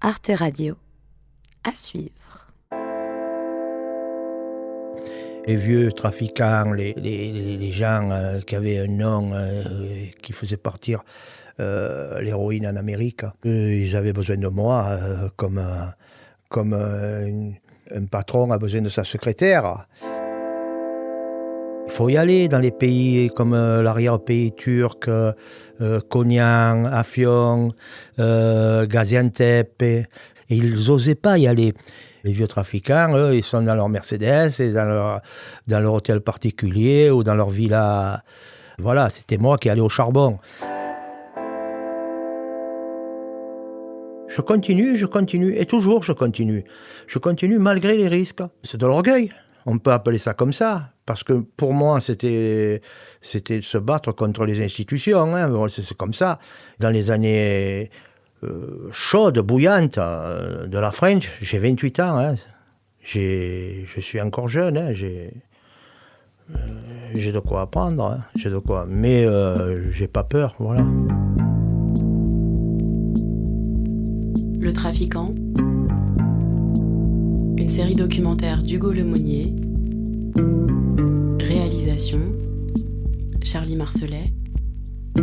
Arte Radio. À suivre. Les vieux trafiquants, les gens qui avaient un nom qui faisait partir l'héroïne en Amérique, ils avaient besoin de moi comme un patron a besoin de sa secrétaire. Il faut y aller dans les pays comme l'arrière-pays turc, Konya, Afyon, Gaziantep. Et ils n'osaient pas y aller. Les vieux trafiquants, eux, ils sont dans leur Mercedes, et dans leur hôtel particulier ou dans leur villa. Voilà, c'était moi qui allais au charbon. Je continue, et toujours je continue. Je continue malgré les risques. C'est de l'orgueil, on peut appeler ça comme ça. Parce que pour moi, c'était se battre contre les institutions. Hein. C'est comme ça. Dans les années chaudes, bouillantes de la French, j'ai 28 ans. Hein. Je suis encore jeune. Hein. J'ai de quoi apprendre. Hein. J'ai de quoi. Mais j'ai pas peur. Voilà. Le trafiquant. Une série documentaire d'Hugo Lemonnier. Réalisation, Charlie Marcelet,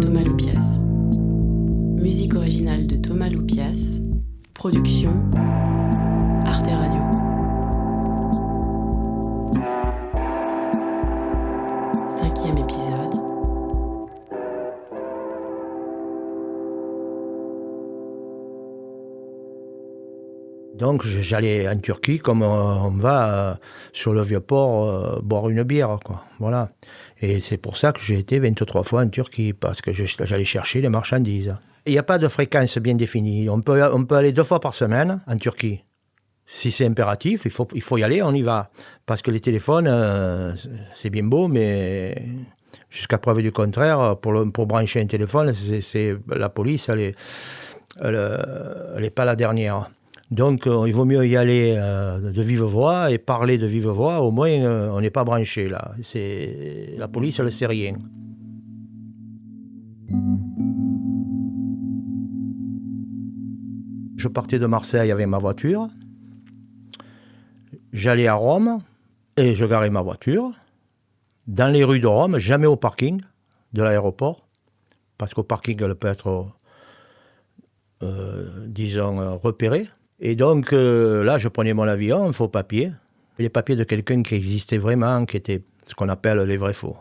Thomas Loupias. Musique originale de Thomas Loupias. Production, Arte Radio. Cinquième épisode. Donc j'allais en Turquie comme on va sur le Vieux-Port boire une bière, quoi. Voilà. Et c'est pour ça que j'ai été 23 fois en Turquie, parce que j'allais chercher les marchandises. Il n'y a pas de fréquence bien définie. On peut aller 2 fois par semaine en Turquie. Si c'est impératif, il faut y aller, on y va. Parce que les téléphones, c'est bien beau, mais jusqu'à preuve du contraire, pour brancher un téléphone, c'est la police, elle est pas la dernière. Donc, il vaut mieux y aller de vive voix et parler de vive voix. Au moins, on n'est pas branché, là. La police, elle ne sait rien. Je partais de Marseille avec ma voiture. J'allais à Rome et je garais ma voiture. Dans les rues de Rome, jamais au parking de l'aéroport. Parce qu'au parking, elle peut être, disons, repérée. Et donc, là, je prenais mon avion, un faux papier. Les papiers de quelqu'un qui existait vraiment, qui était ce qu'on appelle les vrais faux.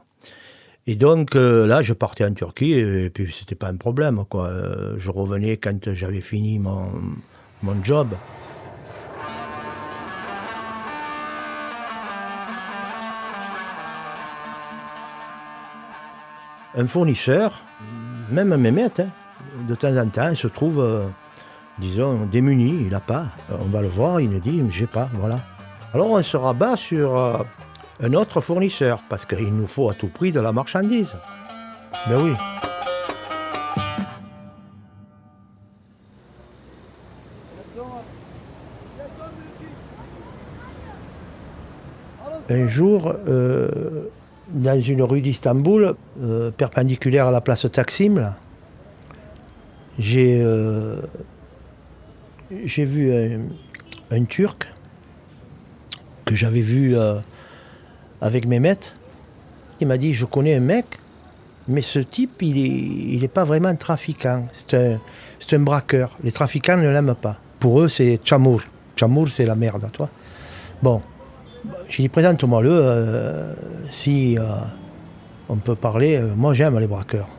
Et donc, là, je partais en Turquie, et puis c'était pas un problème, quoi. Je revenais quand j'avais fini mon job. Un fournisseur, même un mémette, hein, de temps en temps, se trouve... disons, démuni, il n'a pas. On va le voir, il nous dit, j'ai pas, voilà. Alors on se rabat sur un autre fournisseur, parce qu'il nous faut à tout prix de la marchandise. Ben oui. Un jour, dans une rue d'Istanbul, perpendiculaire à la place Taksim, là, j'ai vu un Turc que j'avais vu avec Mehmet. Il m'a dit, je connais un mec, mais ce type, il est pas vraiment trafiquant. C'est un braqueur. Les trafiquants ne l'aiment pas. Pour eux, c'est Tchamour. Tchamour, c'est la merde, toi. Bon, j'ai dit, présente-moi-le. Si on peut parler, moi j'aime les braqueurs.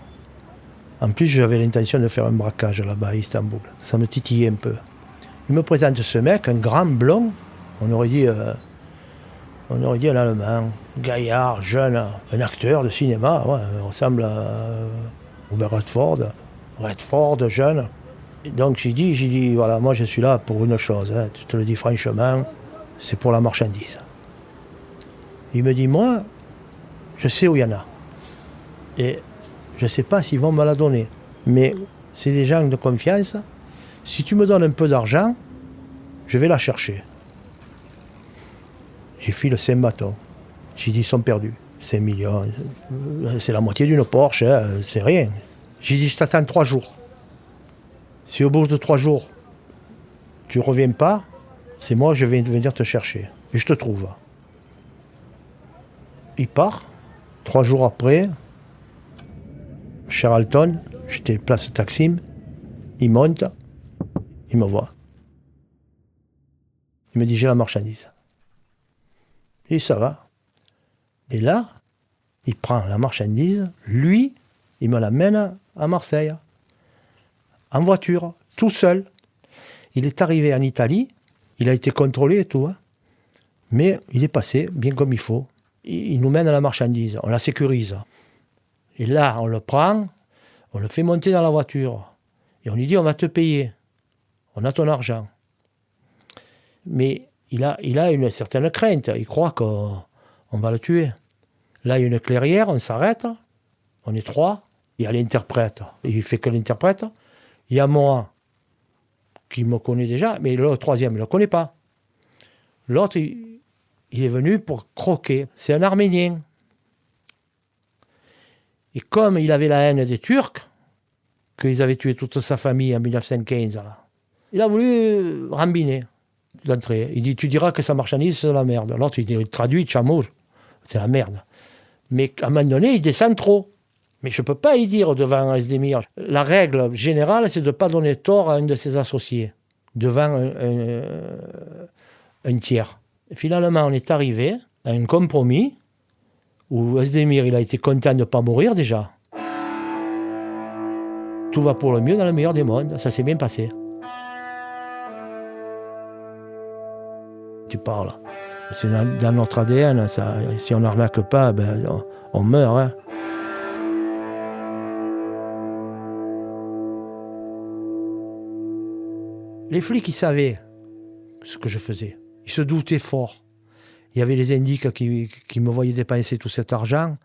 En plus, j'avais l'intention de faire un braquage là-bas à Istanbul. Ça me titillait un peu. Il me présente ce mec, un grand blond, on aurait dit un Allemand, gaillard, jeune, un acteur de cinéma, ouais, il ressemble à Robert Redford, jeune. Et donc j'ai dit, voilà, moi je suis là pour une chose, hein, je te le dis franchement, c'est pour la marchandise. Il me dit, moi, je sais où il y en a. Et je ne sais pas s'ils vont me la donner, mais c'est des gens de confiance. Si tu me donnes un peu d'argent, je vais la chercher. J'ai filé 5 bâtons. J'ai dit, ils sont perdus. 5 millions, c'est la moitié d'une Porsche, hein, c'est rien. J'ai dit, je t'attends 3 jours. Si au bout de 3 jours, tu reviens pas, c'est moi, je vais venir te chercher. Et je te trouve. Il part. 3 jours après, Charlton, j'étais place Taksim, il monte, il me voit. Il me dit, j'ai la marchandise. Et ça va. Et là, il prend la marchandise, lui, il me l'amène à Marseille, en voiture, tout seul. Il est arrivé en Italie, il a été contrôlé et tout, hein, mais il est passé bien comme il faut. Il nous mène à la marchandise, on la sécurise. Et là, on le prend, on le fait monter dans la voiture. Et on lui dit, on va te payer. On a ton argent. Mais il a une certaine crainte. Il croit qu'on va le tuer. Là, il y a une clairière, on s'arrête. On est 3. Il y a l'interprète. Il fait que l'interprète. Il y a moi, qui me connaît déjà, mais le 3e, il ne le connaît pas. L'autre, il est venu pour croquer. C'est un Arménien. Et comme il avait la haine des Turcs, qu'ils avaient tué toute sa famille en 1915, là, il a voulu rambiner l'entrée. Il dit, tu diras que sa marchandise, c'est de la merde. L'autre, il traduit, chamour, c'est la merde. Mais à un moment donné, il descend trop. Mais je ne peux pas y dire devant Esdemir. La règle générale, c'est de ne pas donner tort à un de ses associés, devant un tiers. Et finalement, on est arrivé à un compromis où Esdemir, il a été content de ne pas mourir déjà. Tout va pour le mieux dans le meilleur des mondes. Ça s'est bien passé. Tu parles. C'est dans notre ADN. Ça. Si on n'arnaque pas, ben, on meurt. Hein. Les flics, ils savaient ce que je faisais. Ils se doutaient fort. Il y avait les indiques qui me voyaient dépenser tout cet argent.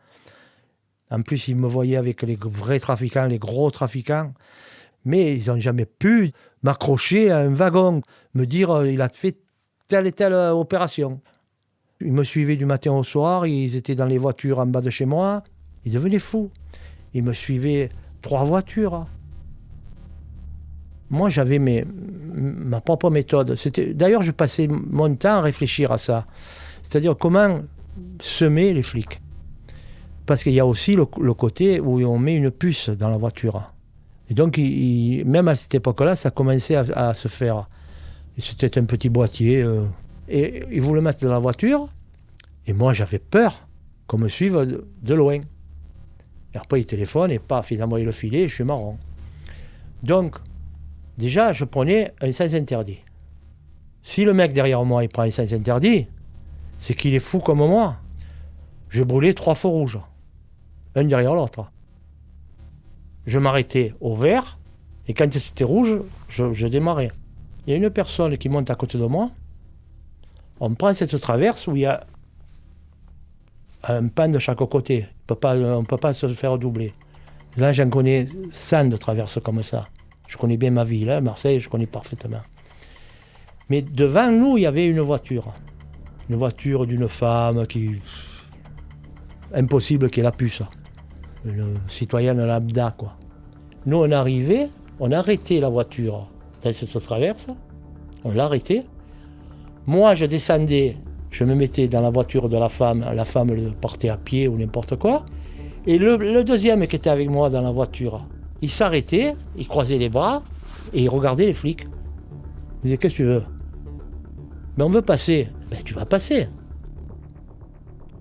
En plus, ils me voyaient avec les vrais trafiquants, les gros trafiquants. Mais ils n'ont jamais pu m'accrocher à un wagon, me dire il a fait telle et telle opération. Ils me suivaient du matin au soir, ils étaient dans les voitures en bas de chez moi. Ils devenaient fous. Ils me suivaient 3 voitures. Moi, j'avais ma propre méthode. D'ailleurs, je passais mon temps à réfléchir à ça. C'est-à-dire comment semer les flics. Parce qu'il y a aussi le côté où on met une puce dans la voiture. Et donc, même à cette époque-là, ça commençait à se faire. Et c'était un petit boîtier. Et ils voulaient le mettre dans la voiture. Et moi, j'avais peur qu'on me suive de loin. Et après, ils téléphonent et paf, ils envoient le filet et je suis marron. Donc, déjà, je prenais un sens interdit. Si le mec derrière moi, il prend un sens interdit, c'est qu'il est fou comme moi. Je brûlais 3 feux rouges, un derrière l'autre. Je m'arrêtais au vert, et quand c'était rouge, je démarrais. Il y a une personne qui monte à côté de moi, on prend cette traverse où il y a un pan de chaque côté. On ne peut pas se faire doubler. Là, j'en connais 100 de traverses comme ça. Je connais bien ma ville, hein, Marseille, je connais parfaitement. Mais devant nous, il y avait une voiture. Une voiture d'une femme qui... Impossible qu'elle ait la puce. Une citoyenne lambda, quoi. Nous, on arrivait, on arrêtait la voiture dans cette traverse. On l'arrêtait. Moi, je descendais, je me mettais dans la voiture de la femme partait à pied ou n'importe quoi. Et le deuxième qui était avec moi dans la voiture, il s'arrêtait, il croisait les bras et il regardait les flics. Il disait, qu'est-ce que tu veux? Mais on veut passer. Ben, tu vas passer.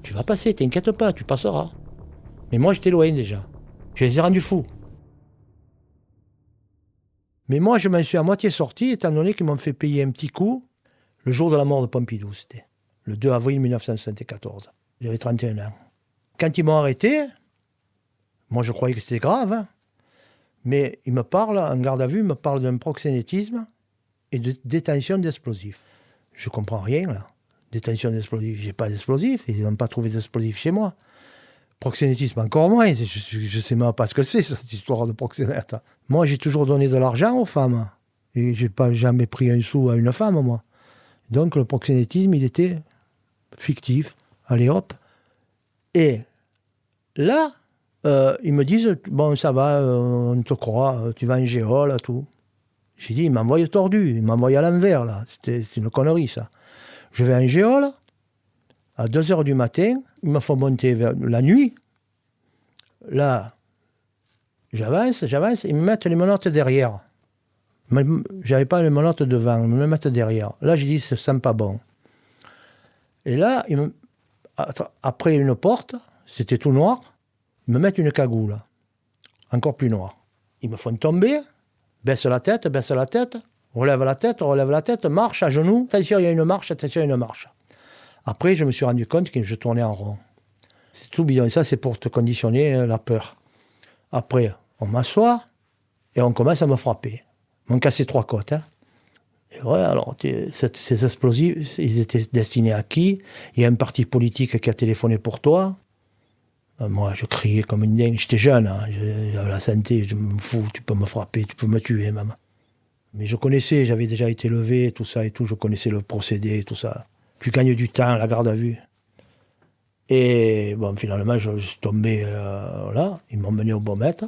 Tu vas passer, t'inquiète pas, tu passeras. Mais moi, j'étais loin déjà. Je les ai rendus fous. Mais moi, je m'en suis à moitié sorti, étant donné qu'ils m'ont fait payer un petit coup le jour de la mort de Pompidou, c'était le 2 avril 1974. J'avais 31 ans. Quand ils m'ont arrêté, moi, je croyais que c'était grave, hein. Mais il me parle, en garde à vue, il me parle d'un proxénétisme et de détention d'explosifs. Je comprends rien, là. Détention d'explosifs, j'ai pas d'explosifs, ils n'ont pas trouvé d'explosifs chez moi. Proxénétisme, encore moins, je sais même pas ce que c'est, cette histoire de proxénète. Moi, j'ai toujours donné de l'argent aux femmes. Et j'ai pas jamais pris un sou à une femme, moi. Donc, le proxénétisme, il était fictif. Allez, hop. Et là, ils me disent, bon, ça va, on te croit, tu vas en géole, tout. J'ai dit, il m'envoie tordu, il m'envoie à l'envers, là. C'est une connerie, ça. Je vais en géole, à 2h du matin, il me faut monter vers la nuit. Là, j'avance, ils me mettent les menottes derrière. J'avais pas les menottes devant, ils me mettent derrière. Là, j'ai dit, ça sent pas bon. Et là, après une porte, c'était tout noir, ils me mettent une cagoule, encore plus noire. Ils me font tomber, baisse la tête, relève la tête, marche à genoux, attention, il y a une marche, attention, il y a une marche. Après, je me suis rendu compte que je tournais en rond. C'est tout bidon, et ça, c'est pour te conditionner la peur. Après, on m'assoit et on commence à me frapper. Ils m'ont cassé 3 côtes. Hein. Et ouais, alors, ces explosifs, ils étaient destinés à qui? Il y a un parti politique qui a téléphoné pour toi. Moi, je criais comme une dingue. J'étais jeune, hein. J'avais la santé, je me fous, tu peux me frapper, tu peux me tuer même. Mais je connaissais, j'avais déjà été levé, tout ça et tout, je connaissais le procédé, tout ça. Tu gagnes du temps, la garde à vue. Et bon, finalement, je suis tombé là, ils m'ont mené au Baumette,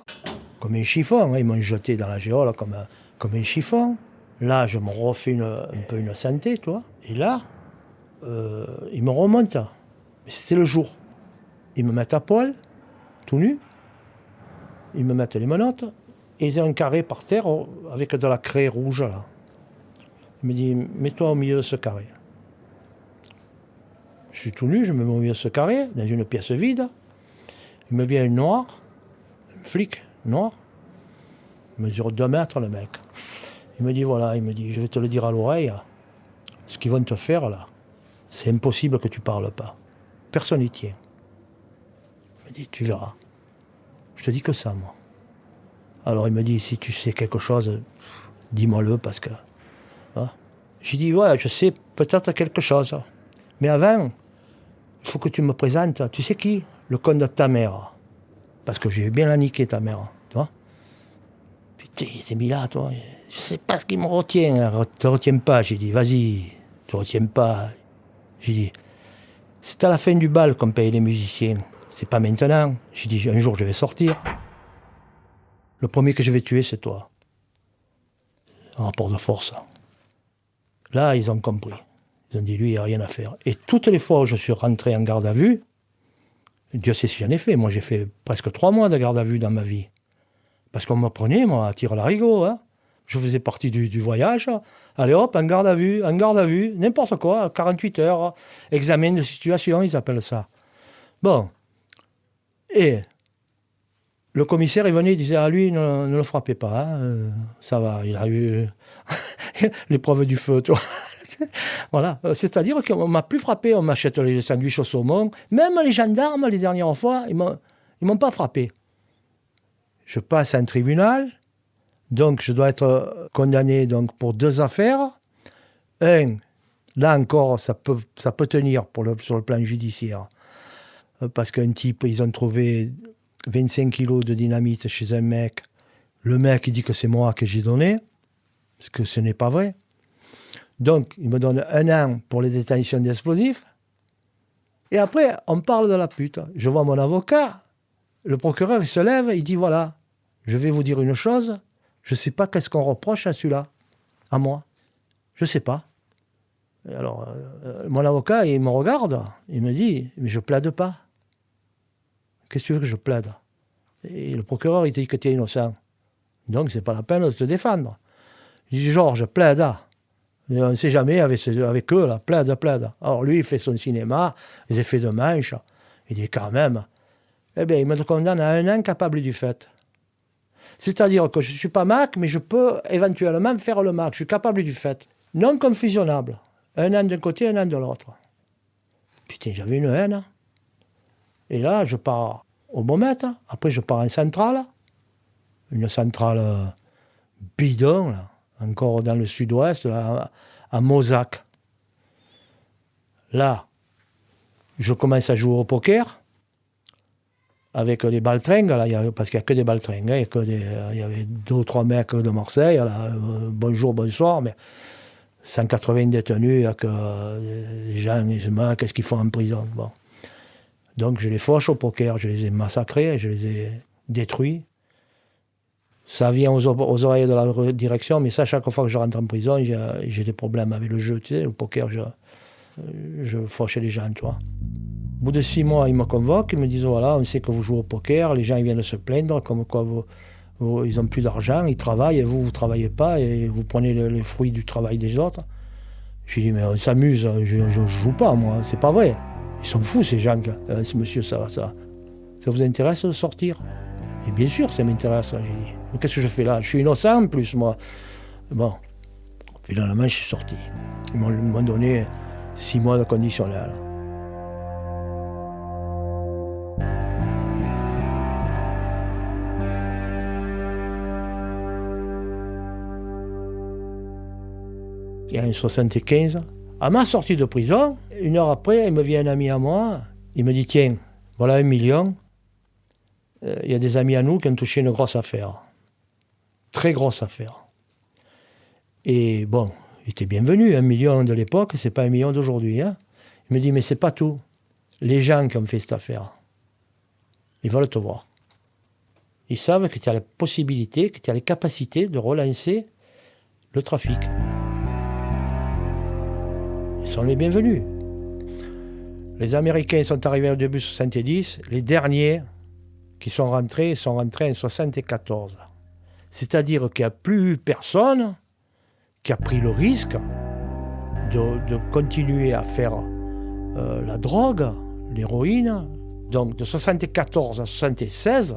comme un chiffon, hein. Ils m'ont jeté dans la géole comme un chiffon. Là, je me refais un peu une santé, toi. Et là, ils me remontent. Mais c'était le jour. Ils me mettent à poil, tout nu. Ils me mettent les menottes. Et ils ont un carré par terre avec de la craie rouge, là. Il me dit, mets-toi au milieu de ce carré. Je suis tout nu, je me mets au milieu de ce carré, dans une pièce vide. Il me vient un noir, un flic noir. Il mesure 2 mètres, le mec. Il me dit, voilà, je vais te le dire à l'oreille. Ce qu'ils vont te faire, là, c'est impossible que tu parles pas. Personne n'y tient. Il me dit, tu verras. Je te dis que ça, moi. Alors il me dit, si tu sais quelque chose, dis-moi-le, parce que... Hein. J'ai dit, ouais, je sais peut-être quelque chose. Mais avant, il faut que tu me présentes, tu sais qui? Le compte de ta mère. Parce que j'ai bien la niquer, ta mère. Tu vois? Putain, il s'est mis là, toi. Je sais pas ce qui me retient. Te retiens pas. J'ai dit, vas-y, te retiens pas. J'ai dit, c'est à la fin du bal qu'on paye les musiciens. C'est pas maintenant. J'ai dit, un jour, je vais sortir. Le premier que je vais tuer, c'est toi. Un rapport de force. Là, ils ont compris. Ils ont dit, lui, il n'y a rien à faire. Et toutes les fois où je suis rentré en garde à vue, Dieu sait si j'en ai fait. Moi, j'ai fait presque 3 mois de garde à vue dans ma vie. Parce qu'on me prenait, moi, à tire-larigot. Hein. Je faisais partie du voyage. Allez hop, en garde à vue, n'importe quoi, 48 heures. Examen de situation, ils appellent ça. Bon. Et le commissaire, il venait, il disait, ah, lui, ne le frappez pas. Hein. Ça va, il a eu l'épreuve du feu, tu vois. Voilà, c'est-à-dire qu'on ne m'a plus frappé, on m'achète les sandwichs au saumon. Même les gendarmes, les dernières fois, ils m'ont pas frappé. Je passe à un tribunal, donc je dois être condamné donc, pour 2 affaires. Là encore, ça peut tenir sur le plan judiciaire. Parce qu'un type, ils ont trouvé 25 kilos de dynamite chez un mec. Le mec, il dit que c'est moi que j'ai donné, parce que ce n'est pas vrai. Donc, il me donne 1 an pour les détentions d'explosifs. Et après, on parle de la pute. Je vois mon avocat, le procureur, il se lève, il dit, voilà, je vais vous dire une chose, je ne sais pas qu'est-ce qu'on reproche à celui-là, à moi. Je ne sais pas. Et alors, mon avocat, il me regarde, il me dit, mais je plaide pas. Qu'est-ce que tu veux que je plaide? Et le procureur, il te dit que tu es innocent. Donc, c'est pas la peine de te défendre. Je dis, Georges, plaide. On ne sait jamais avec eux, là, plaide. Alors lui, il fait son cinéma, les effets de manche. Il dit quand même, eh bien, il me condamne à 1 an capable du fait. C'est-à-dire que je ne suis pas Mac, mais je peux éventuellement faire le Mac. Je suis capable du fait. Non confusionnable. 1 an d'un côté, 1 an de l'autre. Putain, j'avais une haine. Et là, je pars au Baumette. Après, je pars en centrale. Une centrale bidon, là. Encore dans le sud-ouest, là, à Mozac. Là, je commence à jouer au poker avec les baltringues, là, parce qu'il n'y a que des baltringues. Hein, il y avait 2 ou 3 mecs de Marseille, là, bonjour, bonsoir, mais 180 détenus, les gens ils se disent, qu'est-ce qu'ils font en prison? Bon. Donc je les fauche au poker, je les ai massacrés, je les ai détruits. Ça vient aux oreilles de la direction, mais ça, chaque fois que je rentre en prison, j'ai des problèmes avec le jeu, tu sais, le poker, je fauchais les gens, tu vois. Au bout de 6 mois, ils me convoquent, ils me disent, voilà, on sait que vous jouez au poker, les gens ils viennent se plaindre, comme quoi ils n'ont plus d'argent, ils travaillent, et vous ne travaillez pas, et vous prenez les fruits du travail des autres. Je dis, mais on s'amuse, je ne joue pas, moi, c'est pas vrai. Ils sont fous, ces gens, monsieur, ça vous intéresse de sortir? Et bien sûr, ça m'intéresse. J'ai dit, mais qu'est-ce que je fais là? Je suis innocent en plus, moi. Bon, finalement, je suis sorti. Ils m'ont donné 6 mois de conditionnel. Il y a un 75. À ma sortie de prison, 1 heure après, il me vient un ami à moi. Il me dit, tiens, voilà 1 million. Il y a des amis à nous qui ont touché une grosse affaire. Très grosse affaire. Et bon, il était bienvenu. 1 million de l'époque, c'est pas 1 million d'aujourd'hui. Hein. Il me dit, mais c'est pas tout. Les gens qui ont fait cette affaire, ils veulent te voir. Ils savent que tu as la possibilité, que tu as les capacités de relancer le trafic. Ils sont les bienvenus. Les Américains sont arrivés au début 70. Les derniers qui sont rentrés en 74. C'est-à-dire qu'il n'y a plus personne qui a pris le risque de continuer à faire la drogue, l'héroïne. Donc de 74 à 76,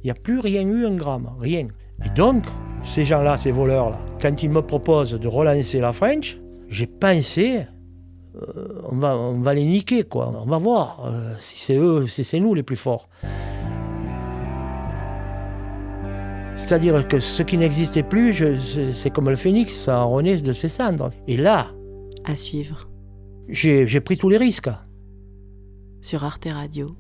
il n'y a plus rien eu, 1 gramme, rien. Et donc, ces gens-là, ces voleurs-là, quand ils me proposent de relancer la French, j'ai pensé, on va les niquer, quoi. On va voir si c'est eux, si c'est nous les plus forts. C'est-à-dire que ce qui n'existait plus, c'est comme le phénix, ça renaît de ses cendres. Et là, à suivre j'ai pris tous les risques. sur Arte Radio.